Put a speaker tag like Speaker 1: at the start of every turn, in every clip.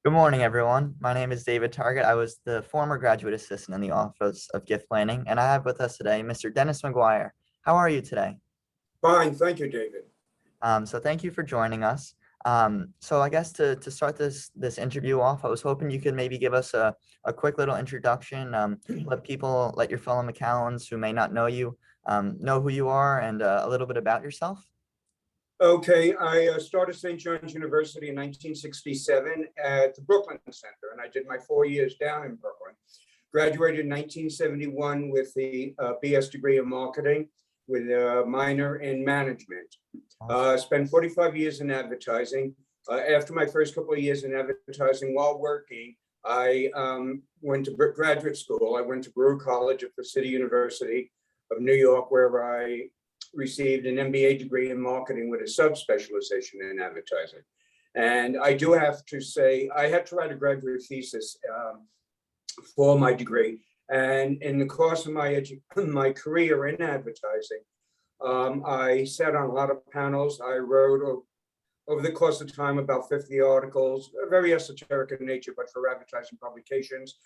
Speaker 1: Good morning, everyone. My name is David Targett. I was the former graduate assistant in the Office of Gift Planning, and I have with us today Mr. Dennis McGuire. How are you today?
Speaker 2: Fine, thank you, David.
Speaker 1: So thank you for joining us. So I guess to start this interview off, I was hoping you could maybe give us a quick little introduction, let your fellow McAllens who may not know you know who you are and a little bit about yourself.
Speaker 2: Okay, I started St. John's University in 1967 at the Brooklyn Center, and I did my 4 years down in Brooklyn. Graduated in 1971 with the BS degree in marketing with a minor in management. Spent 45 years in advertising. After my first couple of years in advertising while working, I went to graduate school. I went to Brewer College at the City University of New York, where I received an MBA degree in marketing with a subspecialization in advertising. And I do have to say, I had to write a graduate thesis for my degree. And in the course of my career in advertising, I sat on a lot of panels. I wrote over the course of time about 50 articles, very esoteric in nature, but for advertising publications.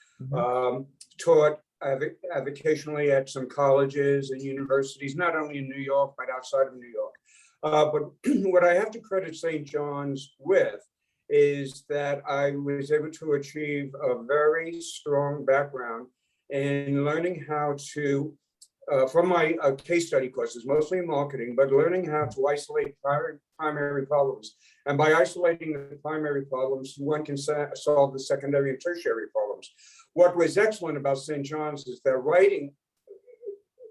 Speaker 2: Taught avocationally at some colleges and universities, not only in New York, but outside of New York. But what I have to credit St. John's with is that I was able to achieve a very strong background in learning how to, from my case study courses, mostly in marketing, but learning how to isolate primary problems. And by isolating the primary problems, one can solve the secondary and tertiary problems. What was excellent about St. John's is that writing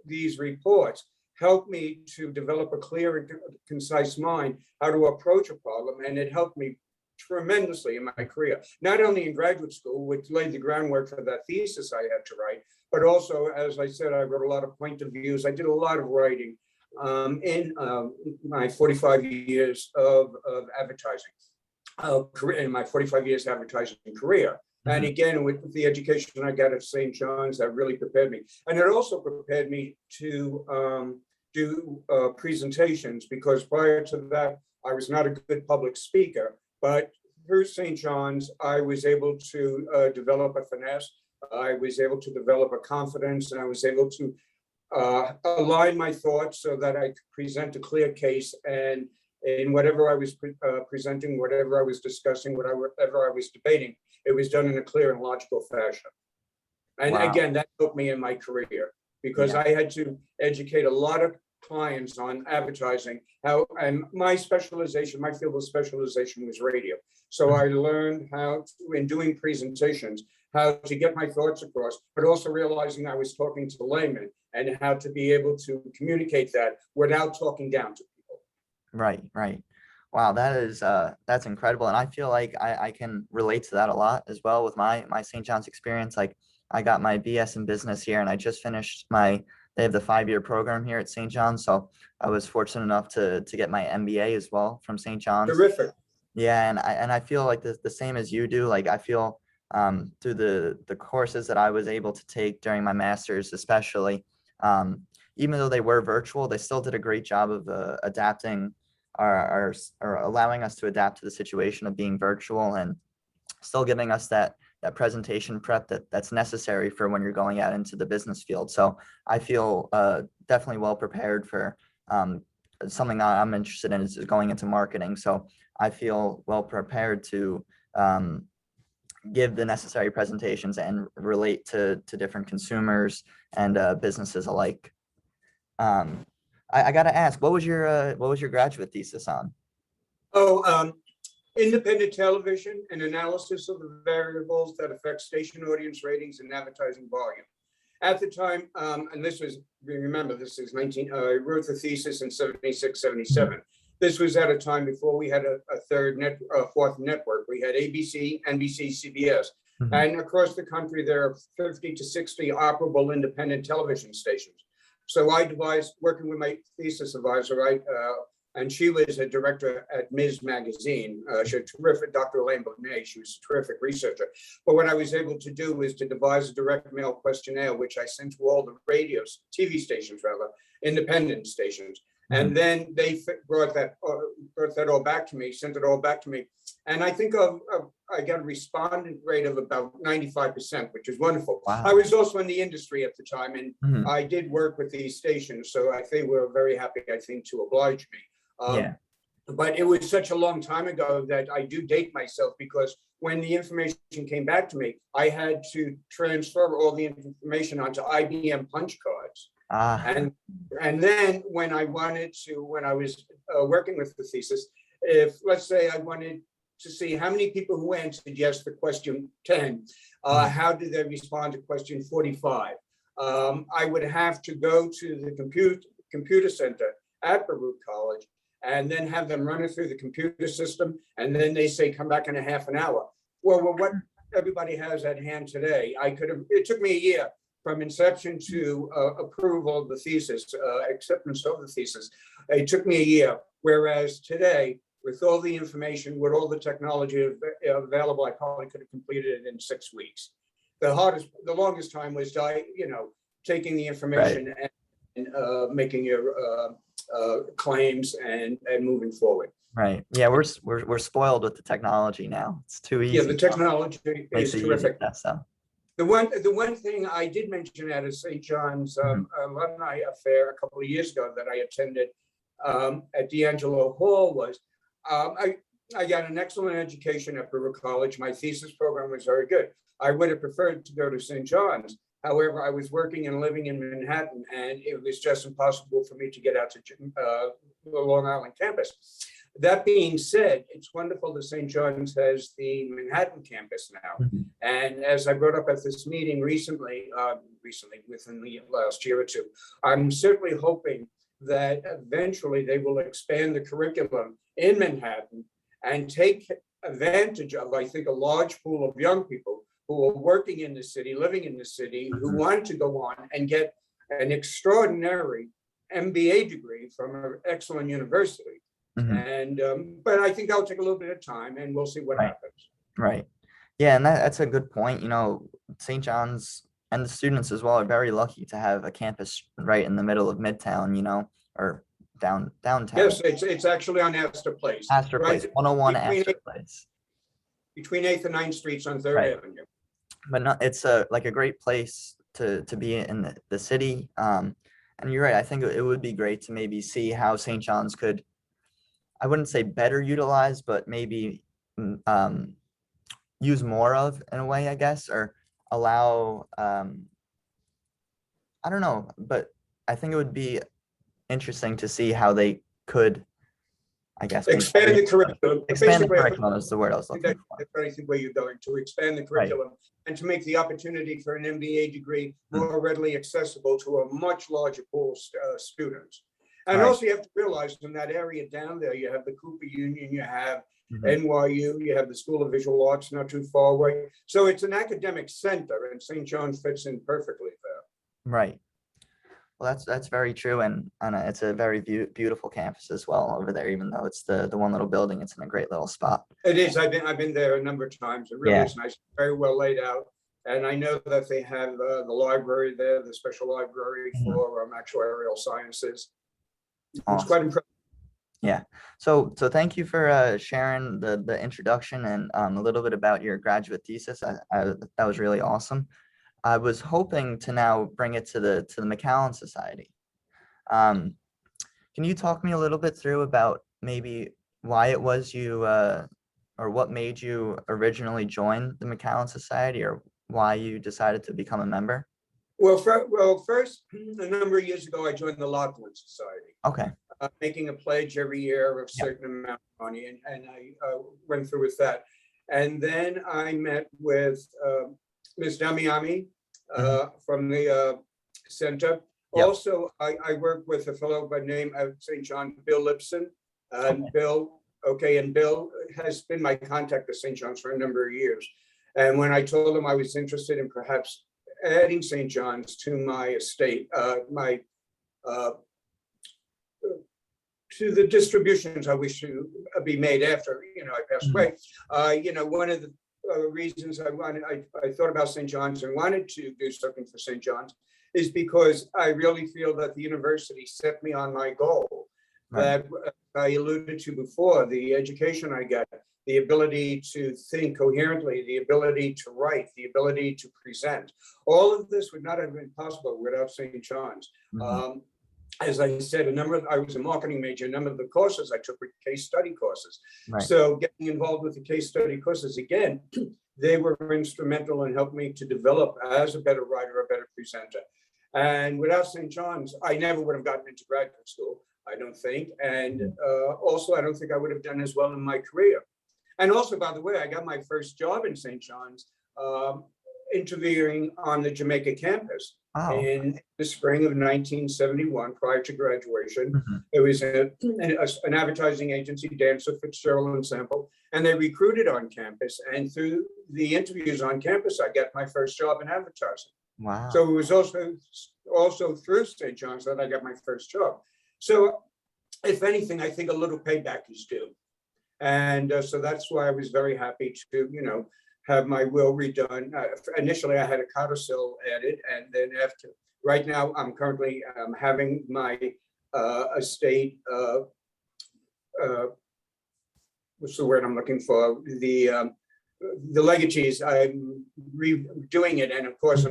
Speaker 2: these reports helped me to develop a clear and concise mind, how to approach a problem, and it helped me tremendously in my career, not only in graduate school, which laid the groundwork for that thesis I had to write, but also, as I said, I wrote a lot of point of views. I did a lot of writing in my 45 years of advertising, in my 45 years advertising career. And again, with the education I got at St. John's, that really prepared me. And it also prepared me to do presentations, because prior to that, I was not a good public speaker. But through St. John's, I was able to develop a finesse. I was able to develop a confidence, and I was able to align my thoughts so that I could present a clear case. And in whatever I was presenting, whatever I was discussing, whatever I was debating, it was done in a clear and logical fashion. And again, that helped me in my career, because I had to educate a lot of clients on advertising, and my field of specialization was radio. So I learned how to, in doing presentations, how to get my thoughts across, but also realizing I was talking to laymen and how to be able to communicate that without talking down to people.
Speaker 1: Right. Wow, that's incredible. And I feel like I can relate to that a lot as well with my St. John's experience. Like, I got my BS in business here, and I just finished they have the 5-year program here at St. John's. So I was fortunate enough to get my MBA as well from St. John's.
Speaker 2: Terrific.
Speaker 1: Yeah, and I feel like the same as you do. Like, I feel through the courses that I was able to take during my master's, especially, even though they were virtual, they still did a great job of adapting or allowing us to adapt to the situation of being virtual, and still giving us that presentation prep that's necessary for when you're going out into the business field. So I feel definitely well prepared for something I'm interested in, is going into marketing. So I feel well prepared to give the necessary presentations and relate to different consumers and businesses alike. I got to ask, what was your graduate thesis on?
Speaker 2: Independent television, and analysis of the variables that affect station audience ratings and advertising volume. At the time, and this was, remember, this is I wrote the thesis in 76, 77. This was at a time before we had a fourth network. We had ABC, NBC, CBS. And across the country, there are 50 to 60 operable independent television stations. So I devised, working with my thesis advisor, and she was a director at Ms. Magazine. She was terrific, Dr. Elaine Bonet. She was a terrific researcher. But what I was able to do was to devise a direct mail questionnaire, which I sent to all the TV stations, independent stations. And then they brought that all back to me, sent it all back to me. And I think of got a respondent rate of about 95%, which is wonderful. I
Speaker 1: Wow.
Speaker 2: was also in the industry at the time, and
Speaker 1: Mhm.
Speaker 2: I did work with these stations, so they were very happy, I think, to oblige me.
Speaker 1: Yeah.
Speaker 2: But it was such a long time ago that I do date myself, because when the information came back to me, I had to transfer all the information onto IBM punch cards.
Speaker 1: Ah.
Speaker 2: And then when I was working with the thesis, if let's say I wanted to see how many people who answered yes to question 10,
Speaker 1: Mhm.
Speaker 2: how did they respond to question 45? I would have to go to the computer center at Baruch College and then have them run it through the computer system. And then they say, come back in a half an hour. Well, what everybody has at hand today, it took me a year from inception to approval of the thesis, acceptance of the thesis. It took me a year. Whereas today, with all the information, with all the technology available, I probably could have completed it in 6 weeks. The longest time was, taking the
Speaker 1: Right.
Speaker 2: information and making your claims and moving forward.
Speaker 1: Right. Yeah, we're spoiled with the technology now. It's too
Speaker 2: Yeah, the
Speaker 1: easy.
Speaker 2: technology
Speaker 1: Makes
Speaker 2: is
Speaker 1: it easy.
Speaker 2: terrific.
Speaker 1: That's so.
Speaker 2: The one thing I did mention at a St. John's
Speaker 1: Mhm.
Speaker 2: alumni affair a couple of years ago that I attended at D'Angelo Hall was I got an excellent education at Baruch College. My thesis program was very good. I would have preferred to go to St. John's. However, I was working and living in Manhattan, and it was just impossible for me to get out to the Long Island campus. That being said, it's wonderful that St. John's has the Manhattan campus now.
Speaker 1: Mhm.
Speaker 2: And as I brought up at this meeting recently within the last year or two, I'm certainly hoping that eventually they will expand the curriculum in Manhattan and take advantage of, I think, a large pool of young people who are working in the city, living in the city, who
Speaker 1: Mhm.
Speaker 2: want to go on and get an extraordinary MBA degree from an excellent university.
Speaker 1: Mhm.
Speaker 2: And but I think that'll take a little bit of time, and we'll see what
Speaker 1: Right.
Speaker 2: happens.
Speaker 1: Right. Yeah, and that's a good point. St. John's and the students as well are very lucky to have a campus right in the middle of Midtown, or downtown.
Speaker 2: Yes, it's actually on Astor Place,
Speaker 1: Astor
Speaker 2: right
Speaker 1: Place, 101
Speaker 2: between
Speaker 1: Astor Place.
Speaker 2: between 8th and 9th Streets on Third
Speaker 1: Right.
Speaker 2: Avenue.
Speaker 1: But no, it's a great place to be in the city. And you're right. I think it would be great to maybe see how St. John's could, I wouldn't say better utilize, but maybe use more of in a way, I guess, or allow, I don't know, but I think it would be interesting to see how they could, I guess, make better
Speaker 2: Expand the
Speaker 1: use of it.
Speaker 2: curriculum.
Speaker 1: Expand the
Speaker 2: Basically, I
Speaker 1: curriculum is the word I was
Speaker 2: think
Speaker 1: looking for.
Speaker 2: that's I think where you're going to expand the
Speaker 1: Right.
Speaker 2: curriculum and to make the opportunity for an MBA degree
Speaker 1: Mhm.
Speaker 2: more readily accessible to a much larger pool of students. And
Speaker 1: Right.
Speaker 2: also, you have to realize in that area down there, you have the Cooper Union, you have
Speaker 1: Mhm.
Speaker 2: NYU, you have the School of Visual Arts not too far away. So it's an academic center, and St. John's fits in perfectly there.
Speaker 1: Right. Well, that's very true, and it's a very beautiful campus as well over there. Even though it's the one little building, it's in a great little spot.
Speaker 2: It is. I've been there a number of times. It really
Speaker 1: Yeah.
Speaker 2: is nice, very well laid out. And I know that they have the library there, the special library
Speaker 1: Mhm.
Speaker 2: for actuarial sciences. It's
Speaker 1: Awesome.
Speaker 2: quite impressive.
Speaker 1: Yeah. So thank you for sharing the introduction and a little bit about your graduate thesis. That was really awesome. I was hoping to now bring it to the McAllen Society. Um, can you talk me a little bit through about maybe why it was you or what made you originally join the McAllen Society, or why you decided to become a member?
Speaker 2: Well, first, a number of years ago, I joined the Lockwood Society,
Speaker 1: Okay.
Speaker 2: making a pledge every year of a
Speaker 1: Yeah.
Speaker 2: certain amount of money, and I went through with that. And then I met with Ms. Damiani
Speaker 1: Mhm.
Speaker 2: from the center.
Speaker 1: Yep.
Speaker 2: Also, I work with a fellow by the name of St. John, Bill Lipson.
Speaker 1: Okay.
Speaker 2: And Bill has been my contact at St. John's for a number of years. And when I told him I was interested in perhaps adding St. John's to my estate, to the distributions I wish to be made after I passed
Speaker 1: Mhm.
Speaker 2: away. One of the reasons I thought about St. John's and wanted to do something for St. John's is because I really feel that the university set me on my goal
Speaker 1: Right.
Speaker 2: that I alluded to before. The education I got the ability to think coherently, the ability to write, the ability to present. All of this would not have been possible without St. John's.
Speaker 1: Mhm.
Speaker 2: As I said, I was a marketing major. A number of the courses I took were case study courses.
Speaker 1: Right.
Speaker 2: So getting involved with the case study courses, again, they were instrumental in helping me to develop as a better writer, a better presenter. And without St. John's, I never would have gotten into graduate school, I don't think. And also, I don't think I would have done as well in my career. And also, by the way, I got my first job in St. John's interviewing on the Jamaica campus
Speaker 1: Oh.
Speaker 2: in the spring of 1971, prior to graduation.
Speaker 1: Mhm.
Speaker 2: It was an advertising agency, Dancer, Fitzgerald and Sample, and they recruited on campus. And through the interviews on campus, I got my first job in advertising.
Speaker 1: Wow.
Speaker 2: So it was also through St. John's that I got my first job. So if anything, I think a little payback is due. And so that's why I was very happy to, have my will redone. Initially, I had a codicil added, and then right now, I'm currently having my estate, what's the word I'm looking for? The legatees, I'm redoing it. And of course,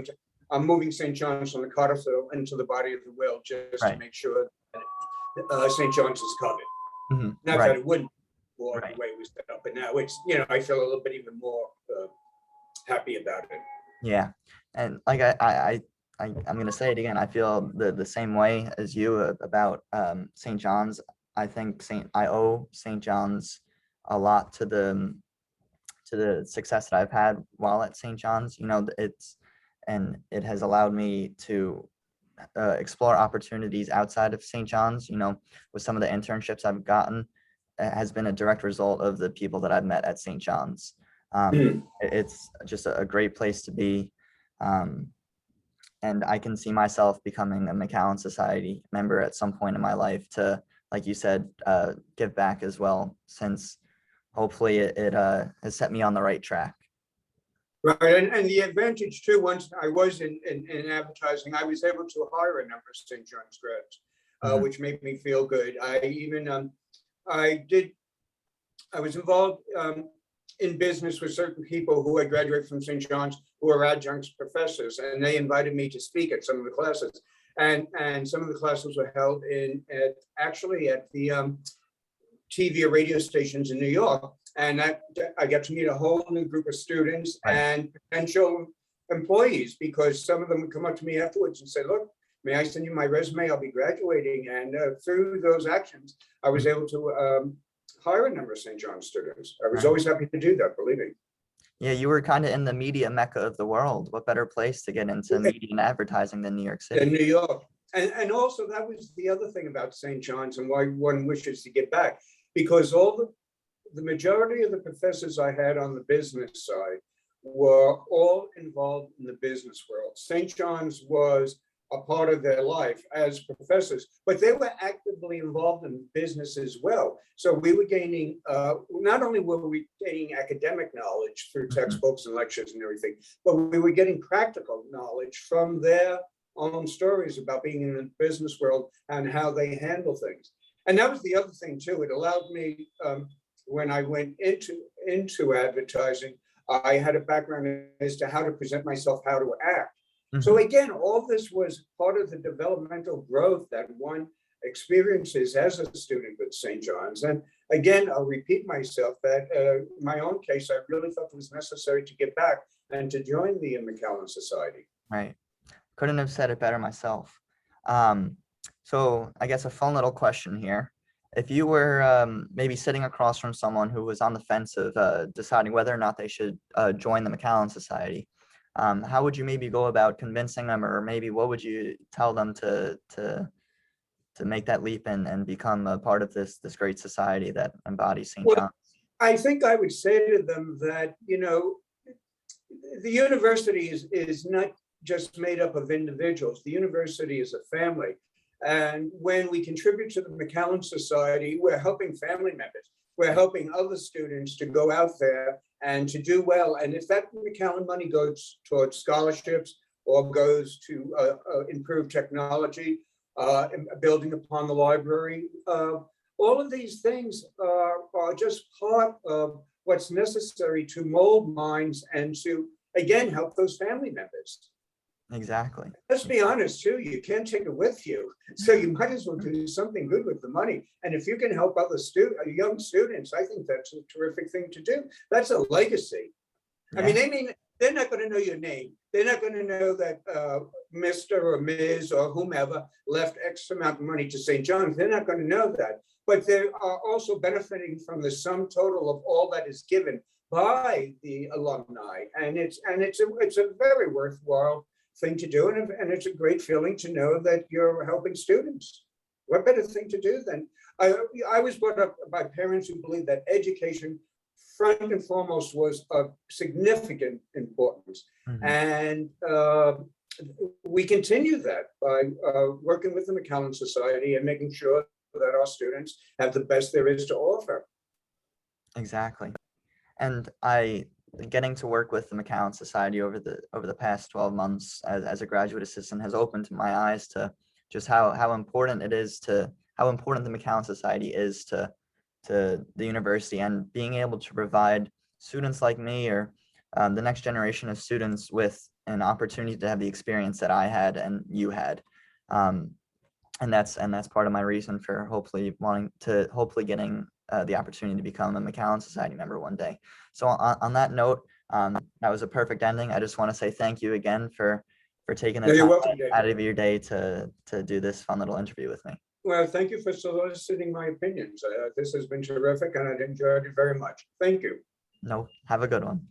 Speaker 2: I'm moving St. John's from the codicil into the body of the will, just to make sure that St. John's is covered.
Speaker 1: Mhm.
Speaker 2: Not
Speaker 1: Right.
Speaker 2: that it wouldn't, or
Speaker 1: Right.
Speaker 2: the way it was set up, but now it's, I feel a little bit even more happy about it.
Speaker 1: Yeah. And like I'm gonna say it again. I feel the same way as you about St. John's. I think I owe St. John's a lot to the success that I've had while at St. John's. It has allowed me to explore opportunities outside of St. John's. With some of the internships I've gotten, it has been a direct result of the people that I've met at St. John's. It's just a great place to be. And I can see myself becoming a McAllen Society member at some point in my life to, like you said, give back as well, since hopefully it has set me on the right track.
Speaker 2: Right, and the advantage too, once I was in advertising, I was able to hire a number of St. John's grads,
Speaker 1: Mhm.
Speaker 2: which made me feel good. I was involved in business with certain people who had graduated from St. John's who are adjunct professors, and they invited me to speak at some of the classes. And some of the classes were held actually at the TV or radio stations in New York. And I got to meet a whole new group of students and potential employees, because some of them would come up to me afterwards and say, look, may I send you my resume? I'll be graduating. And through those actions, I was able to hire a number of St. John's students. I was always happy to do that, believe me.
Speaker 1: Yeah, you were kind of in the media mecca of the world. What better place to get into media and advertising than New York City?
Speaker 2: In New York. And also that was the other thing about St. John's and why one wishes to get back, because all the majority of the professors I had on the business side were all involved in the business world. St. John's was a part of their life as professors, but they were actively involved in business as well. So we were gaining, not only were we gaining academic knowledge through textbooks and lectures and everything, but we were getting practical knowledge from their own stories about being in the business world and how they handle things. And that was the other thing too. It allowed me, when I went into advertising, I had a background as to how to present myself, how to act. So again, all this was part of the developmental growth that one experiences as a student at St. John's. And again, I'll repeat myself that in my own case, I really felt it was necessary to get back and to join the McAllen Society.
Speaker 1: Right. Couldn't have said it better myself. So I guess a fun little question here. If you were maybe sitting across from someone who was on the fence of deciding whether or not they should join the McAllen Society, how would you maybe go about convincing them, or maybe what would you tell them to make that leap and become a part of this great society that embodies St. John's?
Speaker 2: I think I would say to them that, the university is not just made up of individuals. The university is a family. And when we contribute to the McAllen Society, we're helping family members. We're helping other students to go out there and to do well. And if that McAllen money goes towards scholarships or goes to improve technology, building upon the library, all of these things are just part of what's necessary to mold minds and to, again, help those family members.
Speaker 1: Exactly.
Speaker 2: Let's be honest too, you can't take it with you. So you might as well do something good with the money. And if you can help other young students, I think that's a terrific thing to do. That's a legacy. I mean, they're not going to know your name. They're not going to know that Mr. or Ms. or whomever left X amount of money to St. John's. They're not going to know that. But they are also benefiting from the sum total of all that is given by the alumni. And it's a very worthwhile thing to do. And it's a great feeling to know that you're helping students. What better thing to do than, I was brought up by parents who believe that education front and foremost was of significant importance.
Speaker 1: Mm-hmm.
Speaker 2: And we continue that by working with the McAllen Society and making sure that our students have the best there is to offer.
Speaker 1: Exactly. And getting to work with the McAllen Society over the past 12 months as a graduate assistant has opened my eyes to just how important it is how important the McAllen Society is to the university, and being able to provide students like me or the next generation of students with an opportunity to have the experience that I had and you had. And that's part of my reason for hopefully getting the opportunity to become a McAllen Society member one day. So on that note, that was a perfect ending. I just want to say thank you again for taking the time out of your day to do this fun little interview with me.
Speaker 2: Well, thank you for soliciting my opinions. This has been terrific and I've enjoyed it very much. Thank you.
Speaker 1: No, have a good one.